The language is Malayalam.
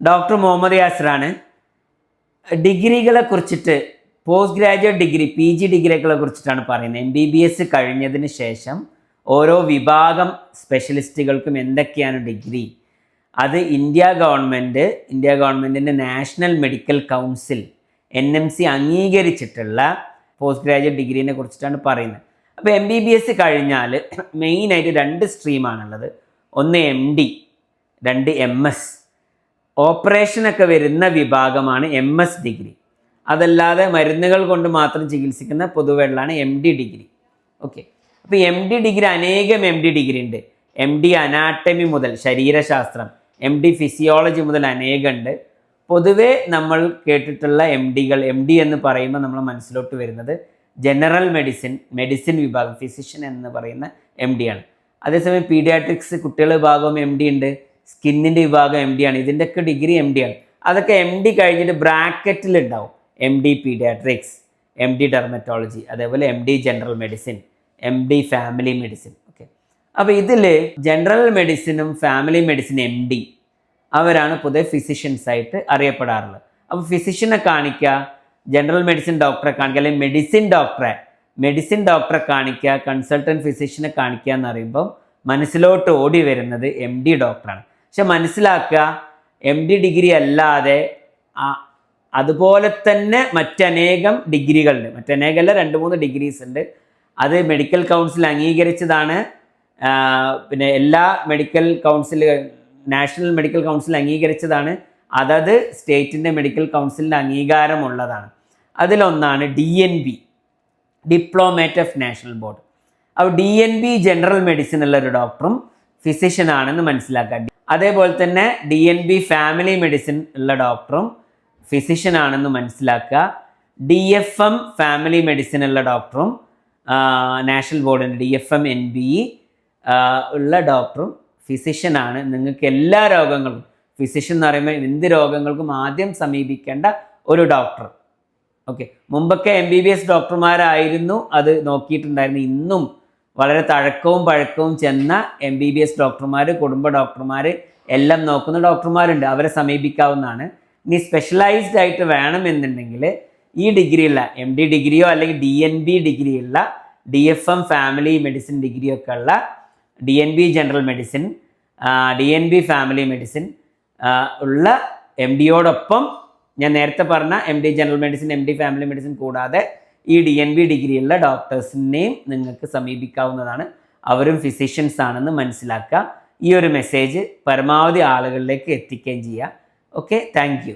ഡോക്ടർ മുഹമ്മദ് യാസറാണ്. ഡിഗ്രികളെ കുറിച്ചിട്ട് പോസ്റ്റ് ഗ്രാജുവേറ്റ് ഡിഗ്രി PG ഡിഗ്രികളെ കുറിച്ചിട്ടാണ് പറയുന്നത്. MBBS കഴിഞ്ഞതിന് ശേഷം ഓരോ വിഭാഗം സ്പെഷ്യലിസ്റ്റുകൾക്കും എന്തൊക്കെയാണ് ഡിഗ്രി, അത് ഇന്ത്യ ഗവൺമെൻറ്റിൻ്റെ നാഷണൽ മെഡിക്കൽ കൗൺസിൽ NMC അംഗീകരിച്ചിട്ടുള്ള പോസ്റ്റ് ഗ്രാജുവേറ്റ് ഡിഗ്രീനെ കുറിച്ചിട്ടാണ് പറയുന്നത്. അപ്പോൾ MBBS കഴിഞ്ഞാൽ മെയിനായിട്ട് 2 സ്ട്രീമാണുള്ളത്. ഒന്ന് MD, 2 MS. ഓപ്പറേഷനൊക്കെ വരുന്ന വിഭാഗമാണ് MS ഡിഗ്രി. അതല്ലാതെ മരുന്നുകൾ കൊണ്ട് മാത്രം ചികിത്സിക്കുന്ന പൊതുവെള്ളാണ് MD ഡിഗ്രി. ഓക്കെ, അപ്പോൾ MD ഡിഗ്രി അനേകം MD ഡിഗ്രി ഉണ്ട്. MD അനാട്ടമി മുതൽ ശരീരശാസ്ത്രം, MD ഫിസിയോളജി മുതൽ അനേകമുണ്ട്. പൊതുവെ നമ്മൾ കേട്ടിട്ടുള്ള MD എന്ന് പറയുമ്പോൾ നമ്മൾ മനസ്സിലോട്ട് വരുന്നത് ജനറൽ മെഡിസിൻ വിഭാഗം, ഫിസിഷ്യൻ എന്ന് പറയുന്ന MD ആണ്. അതേസമയം പീഡിയാട്രിക്സ് കുട്ടികളുടെ വിഭാഗം MD ഉണ്ട്, സ്കിന്നിൻ്റെ വിഭാഗം MD ആണ്. ഇതിൻ്റെയൊക്കെ ഡിഗ്രി MD ആണ്. അതൊക്കെ MD കഴിഞ്ഞിട്ട് ബ്രാക്കറ്റിൽ ഉണ്ടാവും. MD പീഡിയാട്രിക്സ്, MD ഡെർമറ്റോളജി, അതേപോലെ MD general medicine, MD family medicine. Okay, അപ്പോൾ ഇതിൽ ജനറൽ മെഡിസിനും ഫാമിലി മെഡിസിനും MD അവരാണ് പൊതുവെ ഫിസിഷ്യൻസ് ആയിട്ട് അറിയപ്പെടാറുള്ളത്. അപ്പോൾ ഫിസിഷ്യനെ കാണിക്കുക, ജനറൽ മെഡിസിൻ ഡോക്ടറെ കാണിക്കുക, അല്ലെങ്കിൽ മെഡിസിൻ ഡോക്ടറെ കാണിക്കുക, കൺസൾട്ടൻറ്റ് ഫിസിഷ്യനെ കാണിക്കുക എന്ന് പറയുമ്പം മനസ്സിലോട്ട് ഓടി വരുന്നത് MD ഡോക്ടറാണ്. പക്ഷെ മനസ്സിലാക്കുക, MD ഡിഗ്രി അല്ലാതെ അതുപോലെ തന്നെ മറ്റനേകം ഡിഗ്രികളുണ്ട്. മറ്റനേകമല്ല, 2-3 ഡിഗ്രീസ് ഉണ്ട്. അത് മെഡിക്കൽ കൗൺസിൽ അംഗീകരിച്ചതാണ്. പിന്നെ എല്ലാ medical council, national medical council അംഗീകരിച്ചതാണ്. അതത് സ്റ്റേറ്റിൻ്റെ മെഡിക്കൽ കൗൺസിലിൻ്റെ അംഗീകാരമുള്ളതാണ്. അതിലൊന്നാണ് DNB, diplomate of national board. അപ്പോൾ DNB ജനറൽ മെഡിസിൻ ഉള്ള ഒരു ഡോക്ടറും ഫിസിഷ്യനാണെന്ന് മനസ്സിലാക്കുക. അതേപോലെ തന്നെ DNB ഫാമിലി മെഡിസിൻ ഉള്ള ഡോക്ടറും ഫിസിഷ്യനാണെന്ന് മനസ്സിലാക്കുക. DFM ഫാമിലി മെഡിസിൻ ഉള്ള ഡോക്ടറും നാഷണൽ ബോർഡിൻ്റെ DFM NBE ഉള്ള ഡോക്ടറും ഫിസിഷ്യനാണ്. നിങ്ങൾക്ക് എല്ലാ രോഗങ്ങൾക്കും, ഫിസിഷ്യൻ എന്ന് പറയുമ്പോൾ എന്ത് രോഗങ്ങൾക്കും ആദ്യം സമീപിക്കേണ്ട ഒരു ഡോക്ടർ. ഓക്കെ, മുമ്പൊക്കെ MBBS ഡോക്ടർമാരായിരുന്നു അത് നോക്കിയിട്ടുണ്ടായിരുന്നു. ഇന്നും വളരെ തഴക്കവും പഴക്കവും ചെന്ന MBBS ഡോക്ടർമാർ, കുടുംബ ഡോക്ടർമാർ എല്ലാം നോക്കുന്ന ഡോക്ടർമാരുണ്ട്. അവരെ സമീപിക്കാവുന്നതാണ്. ഇനി സ്പെഷ്യലൈസ്ഡ് ആയിട്ട് വേണമെന്നുണ്ടെങ്കിൽ ഈ ഡിഗ്രിയുള്ള MD ഡിഗ്രിയോ അല്ലെങ്കിൽ DNB ഡിഗ്രിയുള്ള DFM ഫാമിലി മെഡിസിൻ ഡിഗ്രിയോ ഒക്കെ ഉള്ള DNB general medicine, DNB family medicine ഉള്ള MDയോടൊപ്പം ഞാൻ നേരത്തെ പറഞ്ഞ MD general medicine, MD family medicine കൂടാതെ ഈ DNB ഡിഗ്രിയുള്ള ഡോക്ടേഴ്സിനെയും നിങ്ങൾക്ക് സമീപിക്കാവുന്നതാണ്. അവരും ഫിസിഷ്യൻസ് ആണെന്ന് മനസ്സിലാക്കുക. ഈ ഒരു മെസ്സേജ് പരമാവധി ആളുകളിലേക്ക് എത്തിക്കുകയും ചെയ്യുക. Okay, thank you.